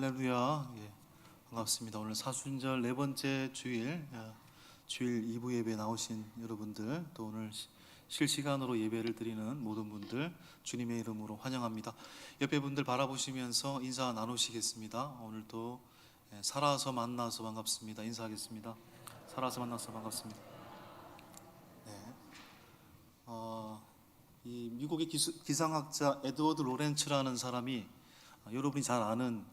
할렐루야. 반갑습니다. 오늘 사순절 네 번째 주일, 주일 2부 예배 나오신 여러분들, 또 오늘 실시간으로 예배를 드리는 모든 분들 주님의 이름으로 환영합니다. 옆에 분들 바라보시면서 인사 나누시겠습니다. 오늘도 살아서 만나서 반갑습니다. 인사하겠습니다. 살아서 만나서 반갑습니다. 네. 이 미국의 기상학자 에드워드 로렌츠라는 사람이 여러분이 잘 아는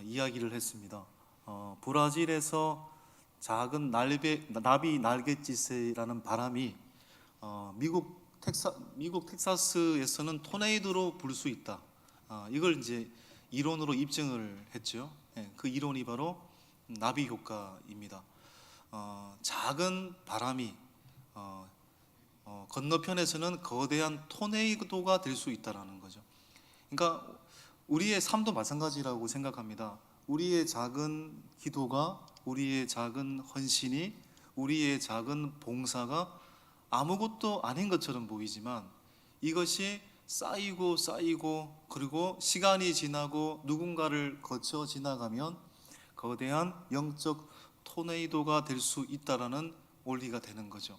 이야기를 했습니다. 브라질에서 작은 나비 날갯짓이라는 바람이 미국 텍사스에서는 토네이도로 불 수 있다. 이걸 이제 이론으로 입증을 했죠. 그 이론이 바로 나비 효과입니다. 작은 바람이 건너편에서는 거대한 토네이도가 될 수 있다라는 거죠. 그러니까 우리의 삶도 마찬가지라고 생각합니다. 우리의 작은 기도가, 우리의 작은 헌신이, 우리의 작은 봉사가 아무것도 아닌 것처럼 보이지만 이것이 쌓이고 그리고 시간이 지나고 누군가를 거쳐 지나가면 거대한 영적 토네이도가 될 수 있다라는 원리가 되는 거죠.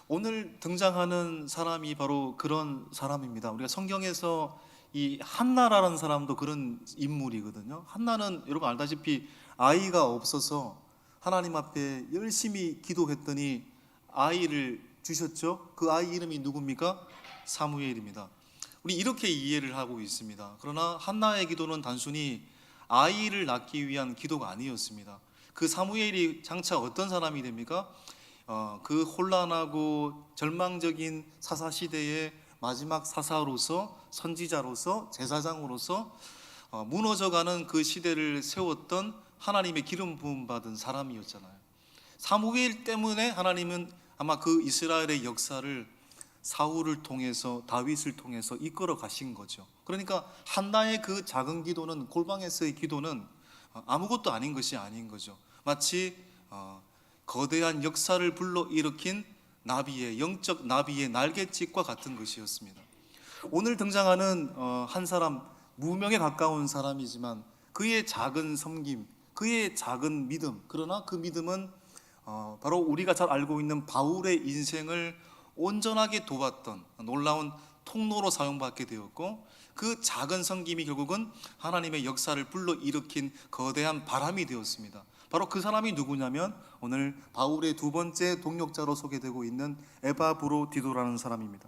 오늘 등장하는 사람이 바로 그런 사람입니다. 우리가 성경에서 이 한나라는 사람도 그런 인물이거든요. 한나는 여러분 알다시피 아이가 없어서 하나님 앞에 열심히 기도했더니 아이를 주셨죠. 그 아이 이름이 누굽니까? 사무엘입니다. 우리 이렇게 이해를 하고 있습니다. 그러나 한나의 기도는 단순히 아이를 낳기 위한 기도가 아니었습니다. 그 사무엘이 장차 어떤 사람이 됩니까? 그 혼란하고 절망적인 사사시대의 마지막 사사로서, 선지자로서, 제사장으로서 무너져가는 그 시대를 세웠던 하나님의 기름 부음 받은 사람이었잖아요. 사무엘 때문에 하나님은 아마 그 이스라엘의 역사를 사울을 통해서, 다윗을 통해서 이끌어 가신 거죠. 그러니까 한나의 그 작은 기도는, 골방에서의 기도는 아무것도 아닌 것이 아닌 거죠. 마치 거대한 역사를 불러일으킨 나비의, 영적 나비의 날갯짓과 같은 것이었습니다. 오늘 등장하는 한 사람, 무명에 가까운 사람이지만 그의 작은 섬김, 그의 작은 믿음, 그러나 그 믿음은 바로 우리가 잘 알고 있는 바울의 인생을 온전하게 도왔던 놀라운 통로로 사용받게 되었고, 그 작은 섬김이 결국은 하나님의 역사를 불러일으킨 거대한 바람이 되었습니다. 바로 그 사람이 누구냐면 오늘 바울의 두 번째 동역자로 소개되고 있는 에바브로디도라는 사람입니다.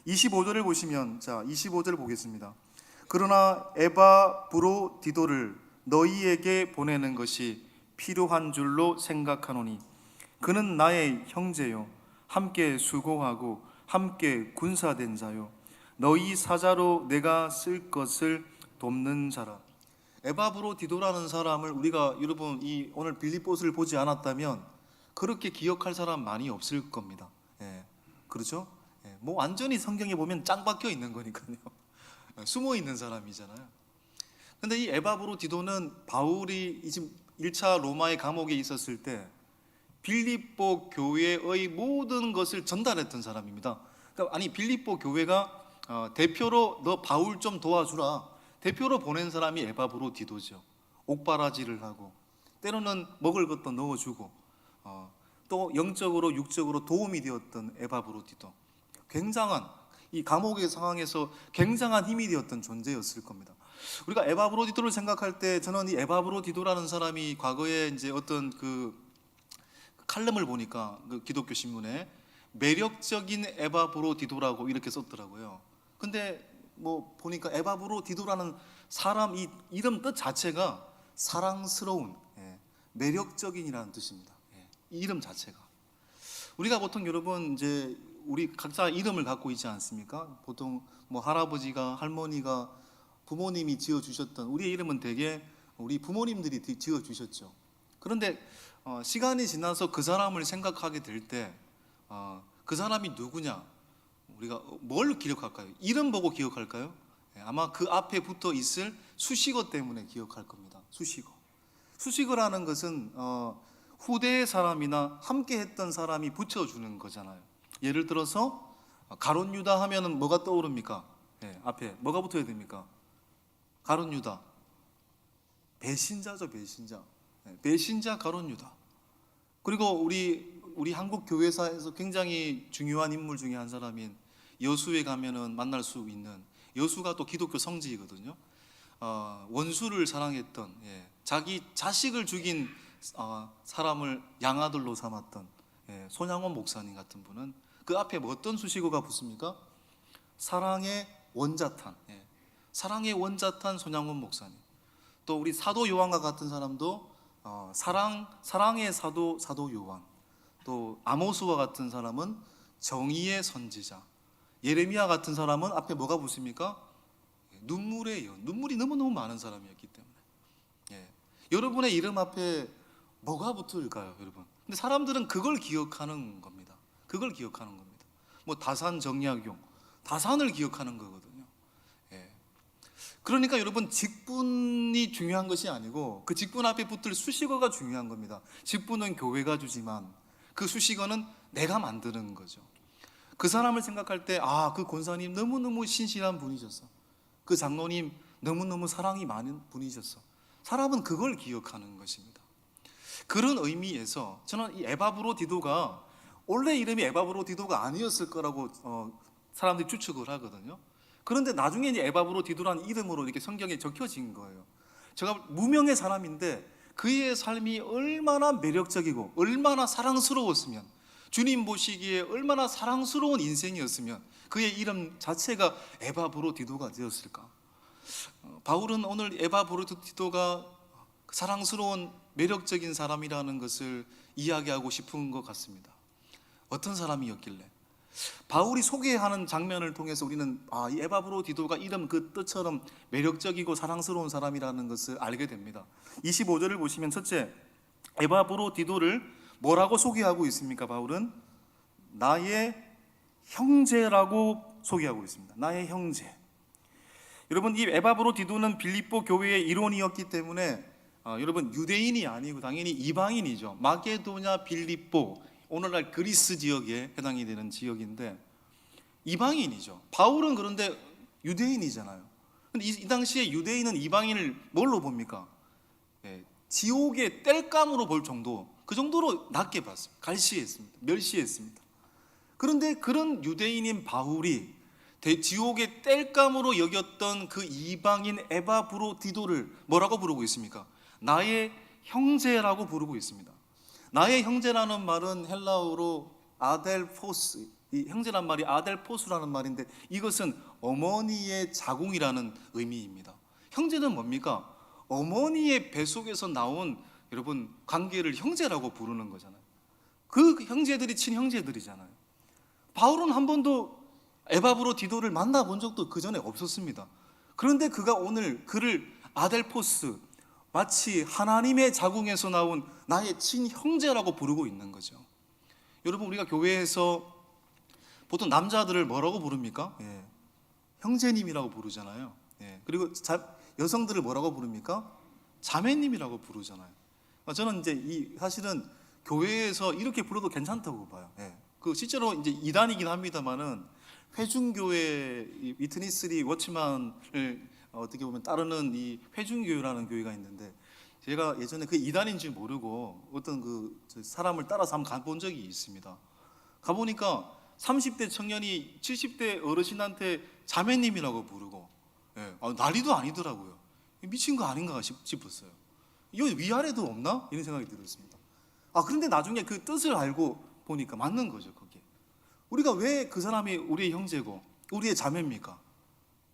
25절을 보시면, 25절 보겠습니다. 그러나 에바브로디도를 너희에게 보내는 것이 필요한 줄로 생각하노니 그는 나의 형제요, 함께 수고하고 함께 군사된 자요, 너희 사자로 내가 쓸 것을 돕는 자라. 에바브로디도라는 사람을 우리가 여러분 오늘 빌립보서를 보지 않았다면 그렇게 기억할 사람 많이 없을 겁니다. 그렇죠? 뭐 완전히 성경에 보면 짱 박혀 있는 거니까요. 숨어 있는 사람이잖아요. 근데 이 에바브로디도는 바울이 지금 1차 로마의 감옥에 있었을 때 빌립보 교회의 모든 것을 전달했던 사람입니다. 그러니까 빌립보 교회가 대표로 너 바울 좀 도와주라, 대표로 보낸 사람이 에바브로디도죠. 옥바라지를 하고 때로는 먹을 것도 넣어주고 또 영적으로 육적으로 도움이 되었던 에바브로디도, 굉장한 이 감옥의 상황에서 굉장한 힘이 되었던 존재였을 겁니다. 우리가 에바브로디도를 생각할 때 저는 이 에바브로디도라는 사람이 과거에 이제 어떤 그 칼럼을 보니까 그 기독교 신문에 매력적인 에바브로디도라고 이렇게 썼더라고요. 근데 뭐 보니까 에바브로디도라는 사람 이 이름 뜻 자체가 사랑스러운, 매력적인이라는 뜻입니다. 이 이름 자체가 우리가 보통 여러분 이제 우리 각자 이름을 갖고 있지 않습니까? 보통 뭐 할아버지가, 할머니가, 부모님이 지어주셨던 우리의 이름은 대개 우리 부모님들이 지어주셨죠. 그런데 시간이 지나서 그 사람을 생각하게 될 때 그 사람이 누구냐, 우리가 뭘 기억할까요? 이름 보고 기억할까요? 아마 그 앞에 붙어 있을 수식어 때문에 기억할 겁니다. 수식어라는 것은 후대의 사람이나 함께 했던 사람이 붙여주는 거잖아요. 예를 들어서 가룟 유다 하면은 뭐가 떠오릅니까? 앞에 뭐가 붙어야 됩니까? 가룟 유다, 배신자죠, 배신자. 배신자 가룟 유다. 그리고 우리 한국 교회사에서 굉장히 중요한 인물 중에 한 사람인 여수에 가면은 만날 수 있는, 여수가 또 기독교 성지이거든요. 원수를 사랑했던, 자기 자식을 죽인 사람을 양아들로 삼았던 손양원 목사님 같은 분은 그 앞에 뭐 어떤 수식어가 붙습니까? 사랑의 원자탄, 사랑의 원자탄 손양원 목사님. 또 우리 사도 요한과 같은 사람도 사랑의 사도 요한. 또 아모스와 같은 사람은 정의의 선지자. 예레미야 같은 사람은 앞에 뭐가 붙습니까? 눈물의 여. 눈물이 너무너무 많은 사람이었기 때문에. 여러분의 이름 앞에 뭐가 붙을까요, 여러분? 근데 사람들은 그걸 기억하는 겁니다. 그걸 기억하는 겁니다. 뭐 다산 정약용, 다산을 기억하는 거거든요. 그러니까 여러분, 직분이 중요한 것이 아니고 그 직분 앞에 붙을 수식어가 중요한 겁니다. 직분은 교회가 주지만 그 수식어는 내가 만드는 거죠. 그 사람을 생각할 때 그 권사님 너무너무 신실한 분이셨어. 그 장로님 너무너무 사랑이 많은 분이셨어. 사람은 그걸 기억하는 것입니다. 그런 의미에서 저는 이 에바브로디도가 원래 이름이 에바브로디도가 아니었을 거라고 사람들이 추측을 하거든요. 그런데 나중에 이제 에바브로디도라는 이름으로 이렇게 성경에 적혀진 거예요. 제가 무명의 사람인데 그의 삶이 얼마나 매력적이고 얼마나 사랑스러웠으면, 주님 보시기에 얼마나 사랑스러운 인생이었으면 그의 이름 자체가 에바브로디도가 되었을까. 바울은 오늘 에바브로디도가 사랑스러운 매력적인 사람이라는 것을 이야기하고 싶은 것 같습니다. 어떤 사람이었길래? 바울이 소개하는 장면을 통해서 우리는 이 에바브로디도가 이름 그 뜻처럼 매력적이고 사랑스러운 사람이라는 것을 알게 됩니다. 25절을 보시면 첫째, 에바브로디도를 뭐라고 소개하고 있습니까? 바울은 나의 형제라고 소개하고 있습니다. 나의 형제. 여러분, 이 에바브로디도는 빌립보 교회의 일원이었기 때문에 여러분, 유대인이 아니고 당연히 이방인이죠. 마게도냐, 빌립보, 오늘날 그리스 지역에 해당이 되는 지역인데 이방인이죠. 바울은 그런데 유대인이잖아요. 근데 이 당시에 유대인은 이방인을 뭘로 봅니까? 지옥의 땔감으로 볼 정도, 그 정도로 낮게 봤습니다. 갈시했습니다. 멸시했습니다. 그런데 그런 유대인인 바울이 지옥의 땔감으로 여겼던 그 이방인 에바브로디도를 뭐라고 부르고 있습니까? 나의 형제라고 부르고 있습니다. 나의 형제라는 말은 헬라어로 아델포스, 이 형제란 말이 아델포스라는 말인데 이것은 어머니의 자궁이라는 의미입니다. 형제는 뭡니까? 어머니의 뱃속에서 나온 여러분 관계를 형제라고 부르는 거잖아요. 그 형제들이 친형제들이잖아요. 바울은 한 번도 에바브로디도를 만나본 적도 그 전에 없었습니다. 그런데 그가 오늘 그를 아델포스, 마치 하나님의 자궁에서 나온 나의 친형제라고 부르고 있는 거죠. 여러분, 우리가 교회에서 보통 남자들을 뭐라고 부릅니까? 형제님이라고 부르잖아요. 그리고 여성들을 뭐라고 부릅니까? 자매님이라고 부르잖아요. 저는 이제 사실은 교회에서 이렇게 불러도 괜찮다고 봐요. 그 실제로 이제 이단이긴 합니다만은 회중교회 위트니스리 워치만을 어떻게 보면 따르는 이 회중교회라는 교회가 있는데 제가 예전에 그 이단인 줄 모르고 어떤 그 사람을 따라서 한번 가본 적이 있습니다. 가보니까 30대 청년이 70대 어르신한테 자매님이라고 부르고 난리도 아니더라고요. 미친 거 아닌가 싶었어요. 이거 위아래도 없나? 이런 생각이 들었습니다. 그런데 나중에 그 뜻을 알고 보니까 맞는 거죠. 그게 우리가 왜 그 사람이 우리의 형제고 우리의 자매입니까?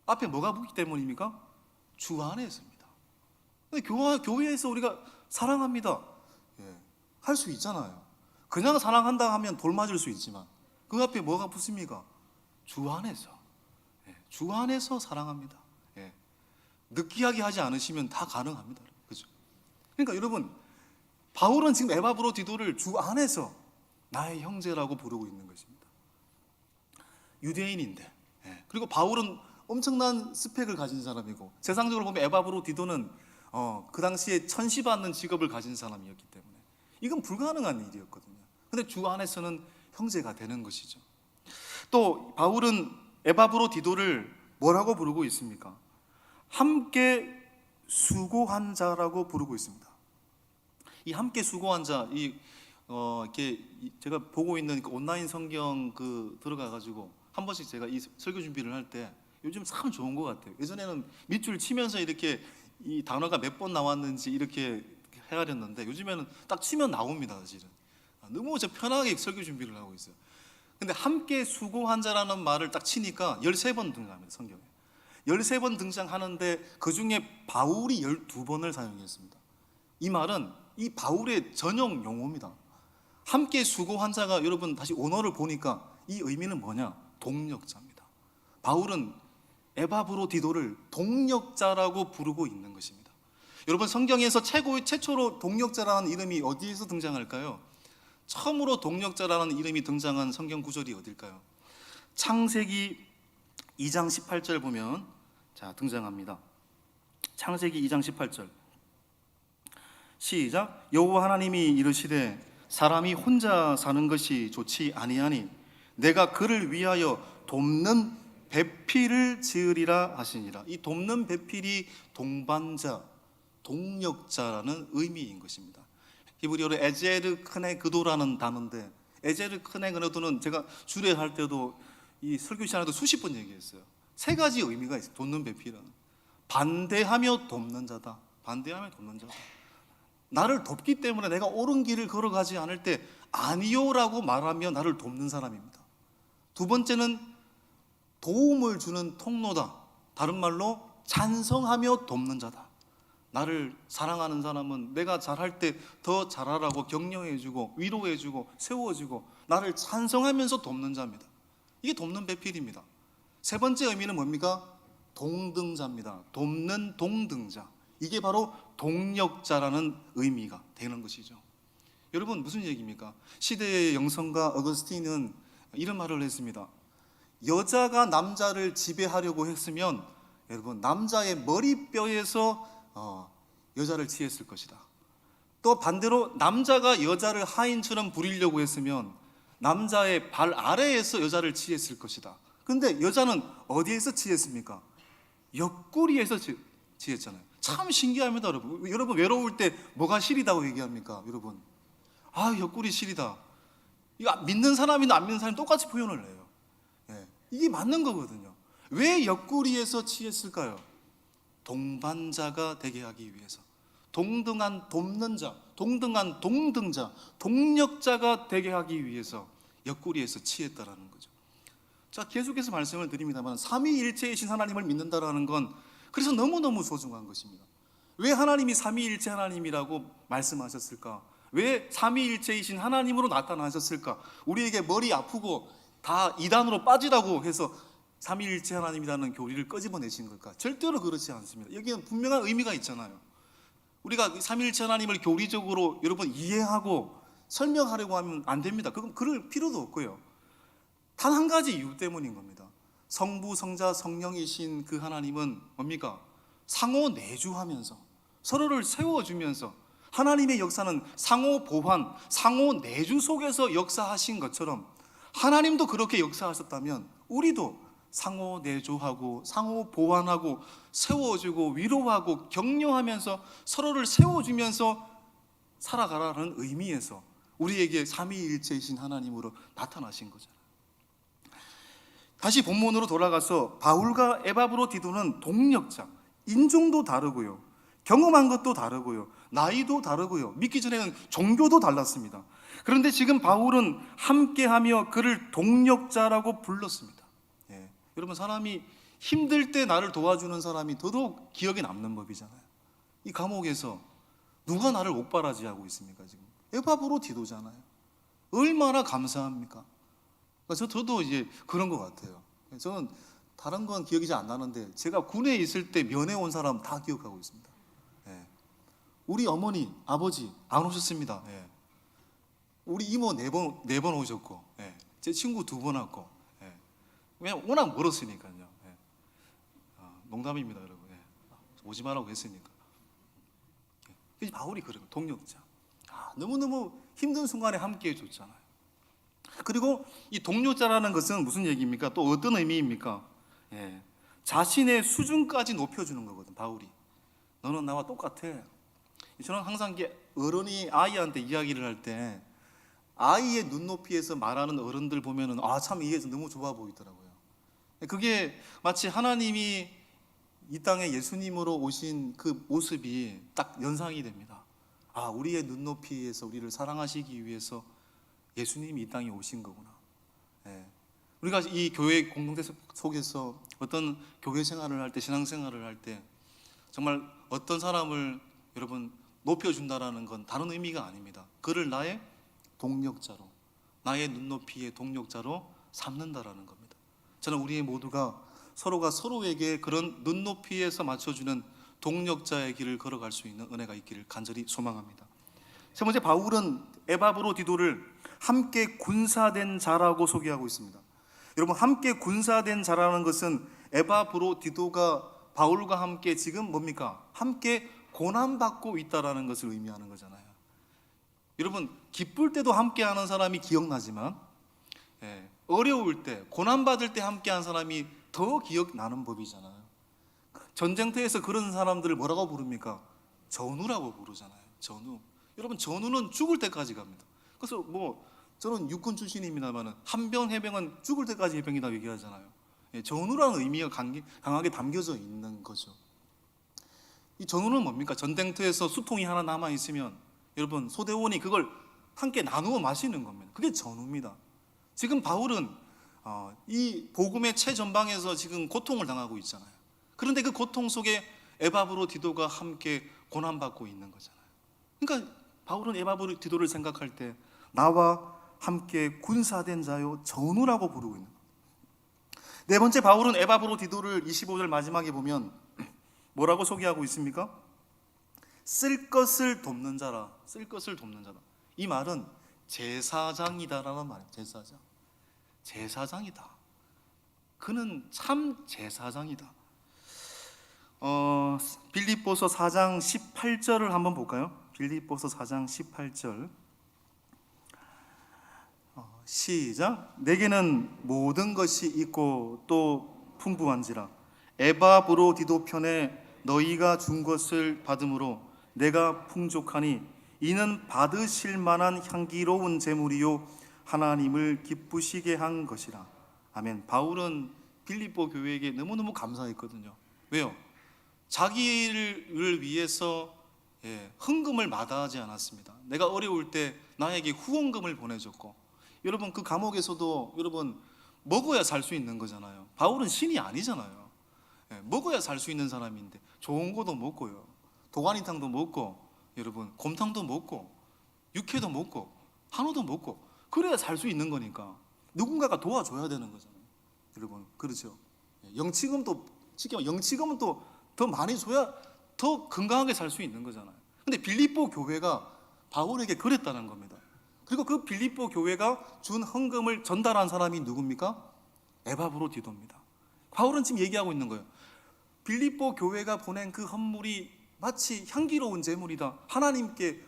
앞에 뭐가 붙기 때문입니까? 주 안에서입니다. 교회에서 우리가 사랑합니다. 할 수 있잖아요. 그냥 사랑한다 하면 돌 맞을 수 있지만 그 앞에 뭐가 붙습니까? 주 안에서. 주 안에서 사랑합니다. 느끼하게 하지 않으시면 다 가능합니다. 그죠? 그러니까 여러분, 바울은 지금 에바브로디도를 주 안에서 나의 형제라고 부르고 있는 것입니다. 유대인인데, 그리고 바울은 엄청난 스펙을 가진 사람이고 세상적으로 보면 에바브로디도는 그 당시에 천시받는 직업을 가진 사람이었기 때문에 이건 불가능한 일이었거든요. 그런데 주 안에서는 형제가 되는 것이죠. 또 바울은 에바브로디도를 뭐라고 부르고 있습니까? 함께 수고한 자라고 부르고 있습니다. 이 함께 수고한 자, 이렇게 제가 보고 있는 그 온라인 성경 들어가 가지고 한 번씩 제가 이 설교 준비를 할 때 요즘 참 좋은 것 같아요. 예전에는 밑줄 치면서 이렇게 이 단어가 몇 번 나왔는지 이렇게 헤아렸는데 요즘에는 딱 치면 나옵니다. 사실은 너무 편하게 설교 준비를 하고 있어요. 근데 함께 수고한 자라는 말을 딱 치니까 13번 등장합니다. 성경에 13번 등장하는데 그 중에 바울이 12번을 사용했습니다. 이 말은 이 바울의 전용 용어입니다. 함께 수고한 자가, 여러분 다시 원어를 보니까 이 의미는 뭐냐? 동력자입니다. 바울은 에바브로디도를 동력자라고 부르고 있는 것입니다. 여러분 성경에서 최초로 동력자라는 이름이 어디에서 등장할까요? 처음으로 동력자라는 이름이 등장한 성경 구절이 어딜까요? 창세기 2장 18절 보면 등장합니다. 창세기 2장 18절 시작. 여호와 하나님이 이르시되 사람이 혼자 사는 것이 좋지 아니하니 내가 그를 위하여 돕는 배필을 지으리라 하시니라. 이 돕는 배필이 동반자, 동력자라는 의미인 것입니다. 히브리어로 에제르 크네그도라는 단어인데, 에제르 크네그도는 제가 주례할 때도 이 설교 시간에도 수십 번 얘기했어요. 세 가지 의미가 있어요. 돕는 배필은 반대하며 돕는 자다. 반대하며 돕는 자다. 나를 돕기 때문에 내가 옳은 길을 걸어가지 않을 때 아니요라고 말하며 나를 돕는 사람입니다. 두 번째는 도움을 주는 통로다. 다른 말로 찬성하며 돕는 자다. 나를 사랑하는 사람은 내가 잘할 때 더 잘하라고 격려해주고 위로해주고 세워주고 나를 찬성하면서 돕는 자입니다. 이게 돕는 배필입니다. 세 번째 의미는 뭡니까? 동등자입니다. 돕는 동등자. 이게 바로 동력자라는 의미가 되는 것이죠. 여러분 무슨 얘기입니까? 시대의 영성가 어거스틴은 이런 말을 했습니다. 여자가 남자를 지배하려고 했으면 여러분 남자의 머리뼈에서 여자를 취했을 것이다. 또 반대로 남자가 여자를 하인처럼 부리려고 했으면 남자의 발 아래에서 여자를 취했을 것이다. 근데 여자는 어디에서 취했습니까? 옆구리에서 취했잖아요. 참 신기합니다. 여러분 외로울 때 뭐가 시리다고 얘기합니까? 여러분 옆구리 시리다. 이거 믿는 사람이나 안 믿는 사람이 똑같이 표현을 해요. 이게 맞는 거거든요. 왜 옆구리에서 취했을까요? 동반자가 되게 하기 위해서, 동등한 돕는 자, 동등한 동등자, 동력자가 되게 하기 위해서 옆구리에서 취했다라는 거죠. 자, 계속해서 말씀을 드립니다만 삼위일체이신 하나님을 믿는다라는 건 그래서 너무너무 소중한 것입니다. 왜 하나님이 삼위일체 하나님이라고 말씀하셨을까? 왜 삼위일체이신 하나님으로 나타나셨을까? 우리에게 머리 아프고 다 이단으로 빠지라고 해서 삼위일체 하나님이라는 교리를 끄집어내신 걸까? 절대로 그렇지 않습니다. 여기는 분명한 의미가 있잖아요. 우리가 삼위일체 하나님을 교리적으로 여러분 이해하고 설명하려고 하면 안 됩니다. 그럴 필요도 없고요. 단 한 가지 이유 때문인 겁니다. 성부, 성자, 성령이신 그 하나님은 뭡니까? 상호 내주하면서 서로를 세워주면서 하나님의 역사는 상호 보환, 상호 내주 속에서 역사하신 것처럼 하나님도 그렇게 역사하셨다면 우리도 상호 내조하고 상호 보완하고 세워주고 위로하고 격려하면서 서로를 세워주면서 살아가라는 의미에서 우리에게 삼위일체이신 하나님으로 나타나신 거잖아요. 다시 본문으로 돌아가서 바울과 에바브로디도는 동력자, 인종도 다르고요, 경험한 것도 다르고요, 나이도 다르고요, 믿기 전에는 종교도 달랐습니다. 그런데 지금 바울은 함께하며 그를 동력자라고 불렀습니다. 여러분 사람이 힘들 때 나를 도와주는 사람이 더더욱 기억에 남는 법이잖아요. 이 감옥에서 누가 나를 옥바라지하고 있습니까? 지금 에바브로디도잖아요. 얼마나 감사합니까? 저도 이제 그런 것 같아요. 저는 다른 건 기억이 잘 안 나는데 제가 군에 있을 때 면회 온 사람 다 기억하고 있습니다. 우리 어머니, 아버지 안 오셨습니다. 우리 이모 네 번 오셨고, 제 친구 2번 왔고, 그냥 워낙 멀었으니까요. 농담입니다, 여러분. 오지 말라고 했으니까. 바울이 그래요. 동력자. 너무너무 힘든 순간에 함께 해줬잖아요. 그리고 이 동력자라는 것은 무슨 얘기입니까? 또 어떤 의미입니까? 자신의 수준까지 높여주는 거거든, 바울이. 너는 나와 똑같아. 저는 항상 이게 어른이 아이한테 이야기를 할 때 아이의 눈높이에서 말하는 어른들 보면은 참 이게 너무 좋아 보이더라고요. 그게 마치 하나님이 이 땅에 예수님으로 오신 그 모습이 딱 연상이 됩니다. 우리의 눈높이에서 우리를 사랑하시기 위해서 예수님이 이 땅에 오신 거구나. 우리가 이 교회 공동체 속에서 어떤 교회 생활을 할 때, 신앙생활을 할 때 정말 어떤 사람을 여러분 높여준다라는 건 다른 의미가 아닙니다. 그를 나의 동력자로, 나의 눈높이의 동력자로 삼는다라는 겁니다. 저는 우리 모두가 서로가 서로에게 그런 눈높이에서 맞춰주는 동력자의 길을 걸어갈 수 있는 은혜가 있기를 간절히 소망합니다. 세 번째, 바울은 에바브로디도를 함께 군사된 자라고 소개하고 있습니다. 여러분, 함께 군사된 자라는 것은 에바브로디도가 바울과 함께 지금 뭡니까? 함께 고난받고 있다라는 것을 의미하는 거잖아요. 여러분, 기쁠 때도 함께하는 사람이 기억나지만 어려울 때, 고난받을 때 함께한 사람이 더 기억나는 법이잖아요. 전쟁터에서 그런 사람들을 뭐라고 부릅니까? 전우라고 부르잖아요. 전우. 여러분, 전우는 죽을 때까지 갑니다. 그래서 저는 육군 출신입니다만 한병 해병은 죽을 때까지 해병이라고 얘기하잖아요. 전우라는 의미가 강하게 담겨져 있는 거죠. 이 전우는 뭡니까? 전쟁터에서 수통이 하나 남아 있으면 여러분, 소대원이 그걸 함께 나누어 마시는 겁니다. 그게 전우입니다. 지금 바울은 이 복음의 최전방에서 지금 고통을 당하고 있잖아요. 그런데 그 고통 속에 에바브로디도가 함께 고난받고 있는 거잖아요. 그러니까 바울은 에바브로디도를 생각할 때 나와 함께 군사된 자요 전우라고 부르고 있는 거예요. 네 번째, 바울은 에바브로디도를 25절 마지막에 보면 뭐라고 소개하고 있습니까? 쓸 것을 돕는 자라. 쓸 것을 돕는 자다. 이 말은 제사장이다라는 말이에요. 제사장이다. 그는 참 제사장이다. 빌립보서 4장 18절을 한번 볼까요? 빌립보서 4장 18절 시작. 내게는 모든 것이 있고 또 풍부한지라 에바브로디도 편에 너희가 준 것을 받음으로 내가 풍족하니 이는 받으실 만한 향기로운 제물이요 하나님을 기쁘시게 한 것이라. 아멘. 바울은 빌립보 교회에게 너무너무 감사했거든요. 왜요? 자기를 위해서 헌금을 마다하지 않았습니다. 내가 어려울 때 나에게 후원금을 보내줬고, 여러분 그 감옥에서도 여러분 먹어야 살 수 있는 거잖아요. 바울은 신이 아니잖아요. 먹어야 살 수 있는 사람인데 좋은 거도 먹고요, 도가니탕도 먹고, 여러분 곰탕도 먹고, 육회도 먹고, 한우도 먹고, 그래야 살 수 있는 거니까 누군가가 도와줘야 되는 거잖아요. 여러분 그렇죠? 영치금도 또 더 많이 줘야 더 건강하게 살 수 있는 거잖아요. 근데 빌립보 교회가 바울에게 그랬다는 겁니다. 그리고 그 빌립보 교회가 준 헌금을 전달한 사람이 누굽니까? 에바브로디도입니다. 바울은 지금 얘기하고 있는 거예요. 빌립보 교회가 보낸 그 헌물이 마치 향기로운 제물이다. 하나님께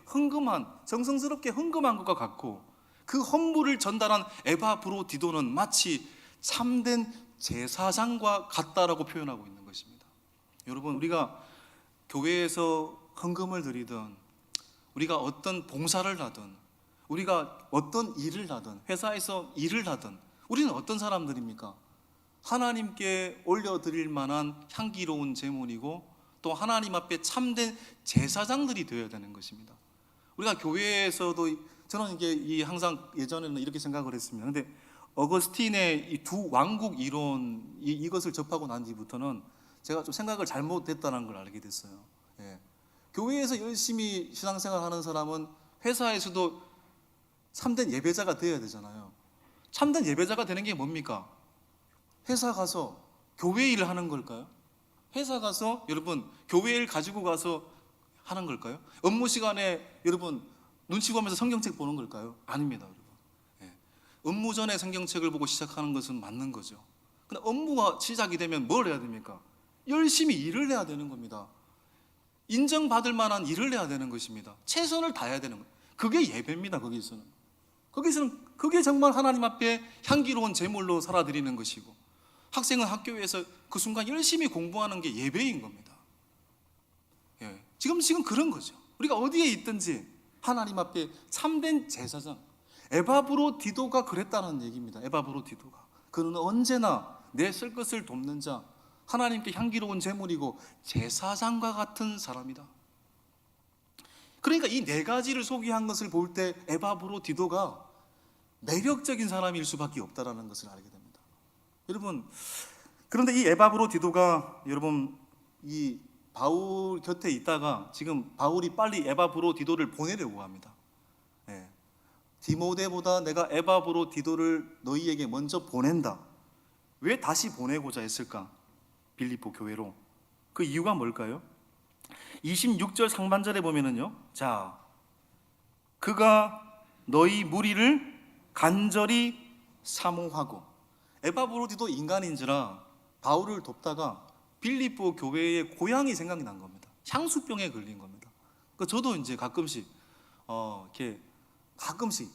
정성스럽게 헌금한 것과 같고, 그 헌물을 전달한 에바브로디도는 마치 참된 제사장과 같다라고 표현하고 있는 것입니다. 여러분, 우리가 교회에서 헌금을 드리든, 우리가 어떤 봉사를 하든, 우리가 어떤 일을 하든, 회사에서 일을 하든, 우리는 어떤 사람들입니까? 하나님께 올려드릴 만한 향기로운 제물이고, 또 하나님 앞에 참된 제사장들이 되어야 되는 것입니다. 우리가 교회에서도, 저는 이게 항상 예전에는 이렇게 생각을 했습니다. 근데 어거스틴의 이 두 왕국 이론, 이것을 접하고 난 뒤부터는 제가 좀 생각을 잘못했다는 걸 알게 됐어요. 교회에서 열심히 신앙생활 하는 사람은 회사에서도 참된 예배자가 되어야 되잖아요. 참된 예배자가 되는 게 뭡니까? 회사 가서 교회 일을 하는 걸까요? 회사 가서 여러분 교회 일 가지고 가서 하는 걸까요? 업무 시간에 여러분 눈치 보면서 성경책 보는 걸까요? 아닙니다, 여러분. 업무 전에 성경책을 보고 시작하는 것은 맞는 거죠. 근데 업무가 시작이 되면 뭘 해야 됩니까? 열심히 일을 해야 되는 겁니다. 인정받을 만한 일을 해야 되는 것입니다. 최선을 다해야 되는 거예요. 그게 예배입니다. 거기서는 그게 정말 하나님 앞에 향기로운 제물로 살아드리는 것이고, 학생은 학교에서 그 순간 열심히 공부하는 게 예배인 겁니다. 지금 그런 거죠. 우리가 어디에 있든지 하나님 앞에 참된 제사장, 에바브로디도가 그랬다는 얘기입니다. 에바브로디도가 그는 언제나 내 쓸 것을 돕는 자, 하나님께 향기로운 제물이고 제사장과 같은 사람이다. 그러니까 이 네 가지를 소개한 것을 볼 때 에바브로디도가 매력적인 사람일 수밖에 없다라는 것을 알게 됩니다. 여러분, 그런데 이 에바브로디도가 여러분 이 바울 곁에 있다가 지금 바울이 빨리 에바브로디도를 보내려고 합니다. 예. 디모데보다 내가 에바브로디도를 너희에게 먼저 보낸다. 왜 다시 보내고자 했을까? 빌립보 교회로. 그 이유가 뭘까요? 26절 상반절에 보면은요, 자, 그가 너희 무리를 간절히 사모하고, 에바브로디도 인간인지라 바울을 돕다가 빌립보 교회의 고향이 생각이 난 겁니다. 향수병에 걸린 겁니다. 그러니까 저도 이제 가끔씩 이렇게 가끔씩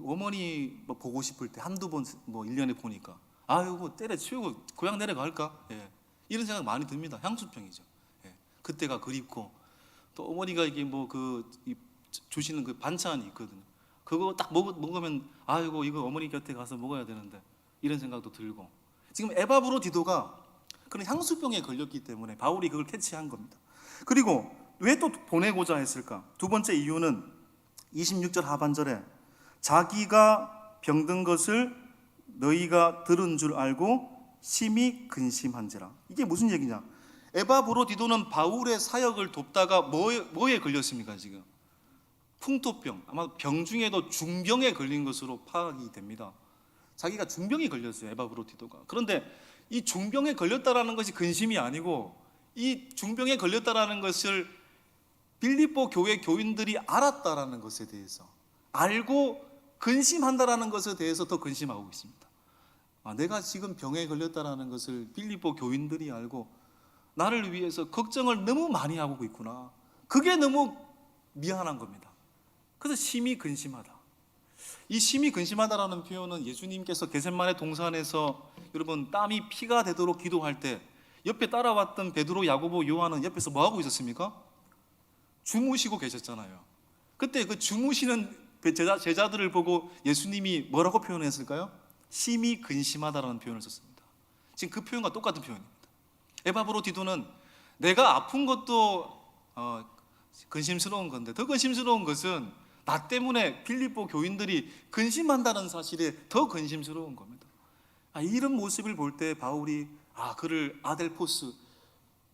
어머니 뭐 보고 싶을 때 한두 번 뭐 1년에 보니까 아유 뭐 때려치우고 고향 내려갈까? 예. 이런 생각 많이 듭니다. 향수병이죠. 예. 그때가 그립고 또 어머니가 이게 뭐 주시는 그 반찬이 있거든요. 그거 딱 먹으면 아이고 이거 어머니 곁에 가서 먹어야 되는데 이런 생각도 들고, 지금 에바브로디도가 그런 향수병에 걸렸기 때문에 바울이 그걸 캐치한 겁니다. 그리고 왜 또 보내고자 했을까? 두 번째 이유는 26절 하반절에 자기가 병든 것을 너희가 들은 줄 알고 심히 근심한지라. 이게 무슨 얘기냐? 에바브로디도는 바울의 사역을 돕다가 뭐에 걸렸습니까? 지금 풍토병, 아마 병 중에도 중병에 걸린 것으로 파악이 됩니다. 자기가 중병이 걸렸어요, 에바브로디도가. 그런데 이 중병에 걸렸다라는 것이 근심이 아니고, 이 중병에 걸렸다라는 것을 빌립보 교회 교인들이 알았다라는 것에 대해서, 알고 근심한다라는 것에 대해서 더 근심하고 있습니다. 내가 지금 병에 걸렸다라는 것을 빌립보 교인들이 알고 나를 위해서 걱정을 너무 많이 하고 있구나. 그게 너무 미안한 겁니다. 그래서 심히 근심하다. 이 심히 근심하다라는 표현은 예수님께서 겟세마네 동산에서 여러분 땀이 피가 되도록 기도할 때 옆에 따라왔던 베드로, 야고보, 요한은 옆에서 뭐 하고 있었습니까? 주무시고 계셨잖아요. 그때 그 주무시는 제자들을 보고 예수님이 뭐라고 표현했을까요? 심히 근심하다라는 표현을 썼습니다. 지금 그 표현과 똑같은 표현입니다. 에바브로디도는 내가 아픈 것도 근심스러운 건데, 더 근심스러운 것은 나 때문에 빌립보 교인들이 근심한다는 사실에 더 근심스러운 겁니다. 이런 모습을 볼 때 바울이 그를 아델포스,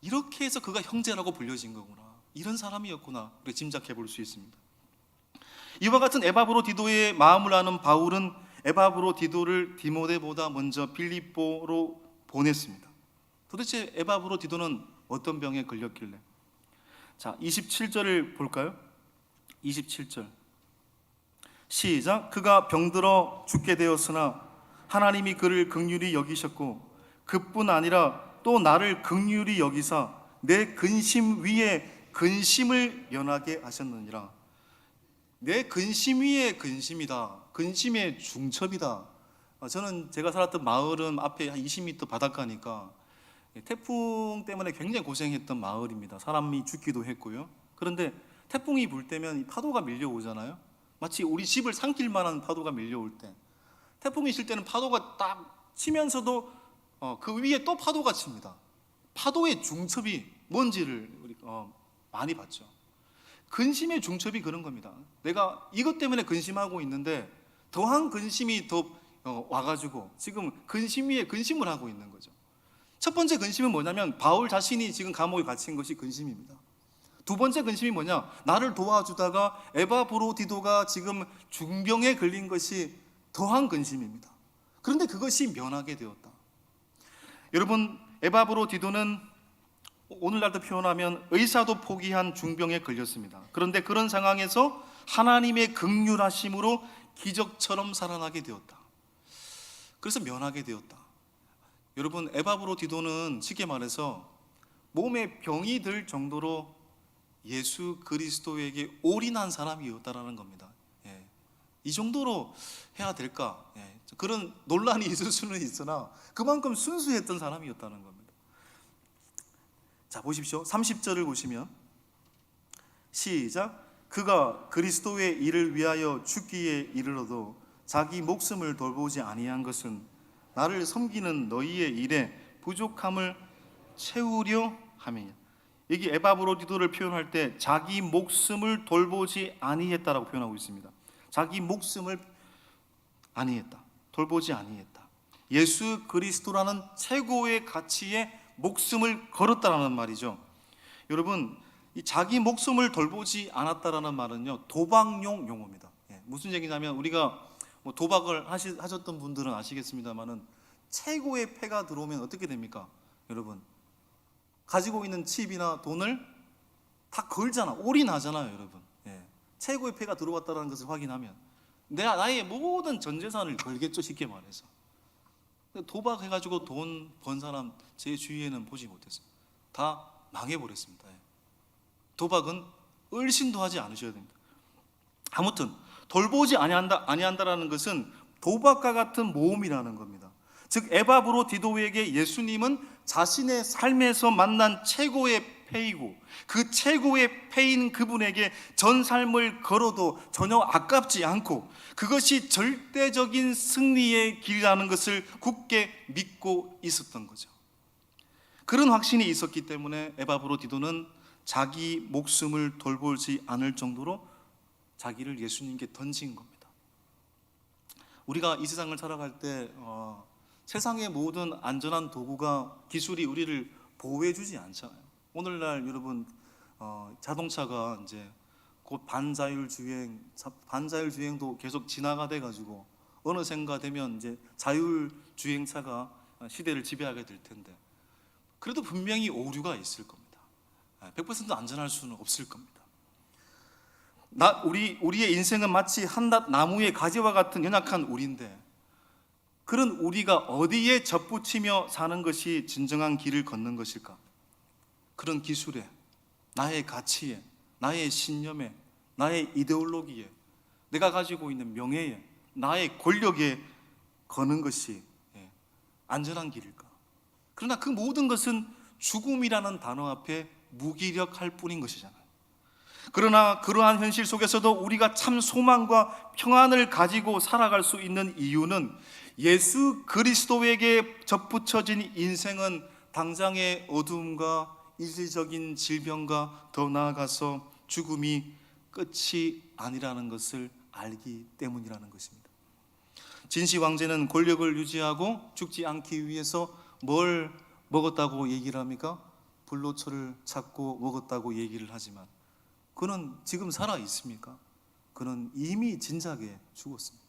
이렇게 해서 그가 형제라고 불려진 거구나, 이런 사람이었구나, 그렇게 짐작해 볼 수 있습니다. 이와 같은 에바브로디도의 마음을 아는 바울은 에바브로디도를 디모데보다 먼저 빌립보로 보냈습니다. 도대체 에바브로디도는 어떤 병에 걸렸길래? 자, 27절을 볼까요? 27절 시작. 그가 병들어 죽게 되었으나 하나님이 그를 긍휼히 여기셨고 그뿐 아니라 또 나를 긍휼히 여기사 내 근심 위에 근심을 연하게 하셨느니라. 내 근심 위에 근심이다. 근심의 중첩이다. 저는 제가 살았던 마을은 앞에 한 20m 바닷가니까 태풍 때문에 굉장히 고생했던 마을입니다. 사람이 죽기도 했고요. 그런데 태풍이 불 때면 파도가 밀려오잖아요. 마치 우리 집을 삼킬 만한 파도가 밀려올 때, 태풍이 칠 때는 파도가 딱 치면서도 그 위에 또 파도가 칩니다. 파도의 중첩이 뭔지를 많이 봤죠. 근심의 중첩이 그런 겁니다. 내가 이것 때문에 근심하고 있는데 더한 근심이 더 와가지고 지금 근심 위에 근심을 하고 있는 거죠. 첫 번째 근심은 뭐냐면 바울 자신이 지금 감옥에 갇힌 것이 근심입니다. 두 번째 근심이 뭐냐? 나를 도와주다가 에바브로디도가 지금 중병에 걸린 것이 더한 근심입니다. 그런데 그것이 면하게 되었다. 여러분, 에바브로디도는 오늘날도 표현하면 의사도 포기한 중병에 걸렸습니다. 그런데 그런 상황에서 하나님의 긍휼하심으로 기적처럼 살아나게 되었다. 그래서 면하게 되었다. 여러분, 에바브로디도는 쉽게 말해서 몸에 병이 들 정도로 예수 그리스도에게 올인한 사람이었다라는 겁니다. 이 정도로 해야 될까? 그런 논란이 있을 수는 있으나 그만큼 순수했던 사람이었다는 겁니다. 자, 보십시오. 30절을 보시면 시작. 그가 그리스도의 일을 위하여 죽기에 이르러도 자기 목숨을 돌보지 아니한 것은 나를 섬기는 너희의 일에 부족함을 채우려 함이냐. 여기 에바브로디도를 표현할 때 자기 목숨을 돌보지 아니했다라고 표현하고 있습니다. 자기 목숨을 아니했다, 돌보지 아니했다. 예수 그리스도라는 최고의 가치에 목숨을 걸었다라는 말이죠. 여러분, 이 자기 목숨을 돌보지 않았다라는 말은요, 도박용 용어입니다. 무슨 얘기냐면, 우리가 뭐 도박을 하셨던 분들은 아시겠습니다만은 최고의 패가 들어오면 어떻게 됩니까? 여러분, 가지고 있는 칩이나 돈을 다 걸잖아, 올인하잖아요. 여러분, 최고의 패가 들어왔다는 것을 확인하면 나의 모든 전 재산을 걸겠죠, 쉽게 말해서. 도박해가지고 돈 번 사람 제 주위에는 보지 못했어요. 다 망해버렸습니다. 도박은 을신도 하지 않으셔야 됩니다. 아무튼 돌보지 아니한다라는 것은 도박과 같은 모험이라는 겁니다. 즉 에바브로디도에게 예수님은 자신의 삶에서 만난 최고의 패이고, 그 최고의 패인 그분에게 전 삶을 걸어도 전혀 아깝지 않고 그것이 절대적인 승리의 길이라는 것을 굳게 믿고 있었던 거죠. 그런 확신이 있었기 때문에 에바브로디도는 자기 목숨을 돌보지 않을 정도로 자기를 예수님께 던진 겁니다. 우리가 이 세상을 살아갈 때 세상의 모든 안전한 도구가, 기술이 우리를 보호해주지 않잖아요. 오늘날 여러분, 자동차가 이제 곧 반자율주행도 계속 진화가 돼가지고 어느샌가 되면 이제 자율주행차가 시대를 지배하게 될 텐데, 그래도 분명히 오류가 있을 겁니다. 100% 안전할 수는 없을 겁니다. 우리의 인생은 마치 한낱 나무의 가지와 같은 연약한 우리인데, 그런 우리가 어디에 접붙이며 사는 것이 진정한 길을 걷는 것일까? 그런 기술에, 나의 가치에, 나의 신념에, 나의 이데올로기에, 내가 가지고 있는 명예에, 나의 권력에 거는 것이 안전한 길일까? 그러나 그 모든 것은 죽음이라는 단어 앞에 무기력할 뿐인 것이잖아요. 그러나 그러한 현실 속에서도 우리가 참 소망과 평안을 가지고 살아갈 수 있는 이유는, 예수 그리스도에게 접붙여진 인생은 당장의 어두움과 일시적인 질병과 더 나아가서 죽음이 끝이 아니라는 것을 알기 때문이라는 것입니다. 진시 황제는 권력을 유지하고 죽지 않기 위해서 뭘 먹었다고 얘기를 합니까? 불로초를 찾고 먹었다고 얘기를 하지만 그는 지금 살아 있습니까? 그는 이미 진작에 죽었습니다.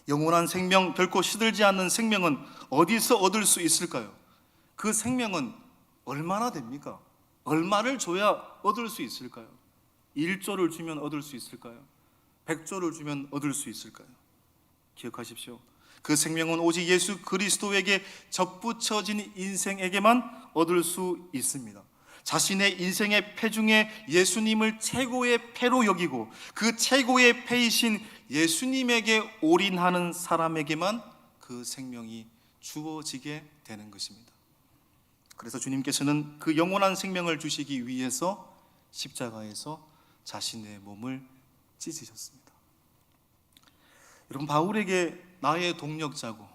영원한 생명, 결코 시들지 않는 생명은 어디서 얻을 수 있을까요? 그 생명은 얼마나 됩니까? 얼마를 줘야 얻을 수 있을까요? 1조를 주면 얻을 수 있을까요? 100조를 주면 얻을 수 있을까요? 기억하십시오. 그 생명은 오직 예수 그리스도에게 접붙여진 인생에게만 얻을 수 있습니다. 자신의 인생의 패 중에 예수님을 최고의 패로 여기고 그 최고의 패이신 예수님에게 올인하는 사람에게만 그 생명이 주어지게 되는 것입니다. 그래서 주님께서는 그 영원한 생명을 주시기 위해서 십자가에서 자신의 몸을 찢으셨습니다. 여러분, 바울에게 나의 동력자고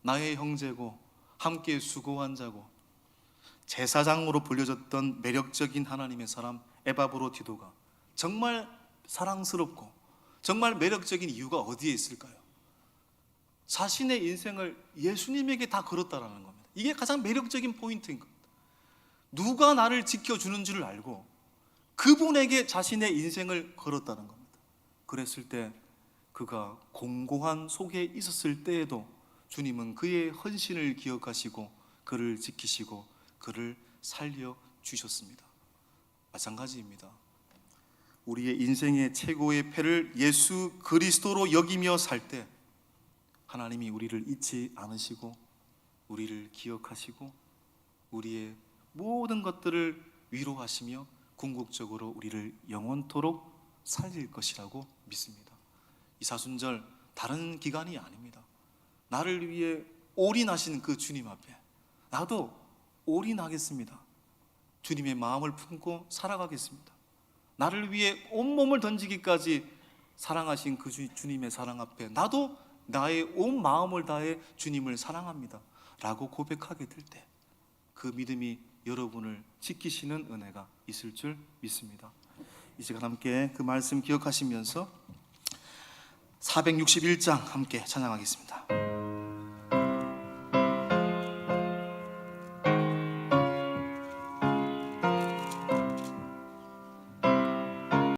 나의 형제고 함께 수고한 자고 제사장으로 불려졌던 매력적인 하나님의 사람 에바브로디도가 정말 사랑스럽고 정말 매력적인 이유가 어디에 있을까요? 자신의 인생을 예수님에게 다 걸었다라는 겁니다. 이게 가장 매력적인 포인트인 겁니다. 누가 나를 지켜주는 줄 알고 그분에게 자신의 인생을 걸었다는 겁니다. 그랬을 때 그가 공고한 속에 있었을 때에도 주님은 그의 헌신을 기억하시고 그를 지키시고 그를 살려주셨습니다. 마찬가지입니다. 우리의 인생의 최고의 패를 예수 그리스도로 여기며 살 때 하나님이 우리를 잊지 않으시고 우리를 기억하시고 우리의 모든 것들을 위로하시며 궁극적으로 우리를 영원토록 살릴 것이라고 믿습니다. 이 사순절 다른 기간이 아닙니다. 나를 위해 올인하신 그 주님 앞에 나도 올인하겠습니다. 주님의 마음을 품고 살아가겠습니다. 나를 위해 온몸을 던지기까지 사랑하신 그 주님의 사랑 앞에 나도 나의 온 마음을 다해 주님을 사랑합니다 라고 고백하게 될 때 그 믿음이 여러분을 지키시는 은혜가 있을 줄 믿습니다. 이 시간 함께 그 말씀 기억하시면서 461장 함께 찬양하겠습니다.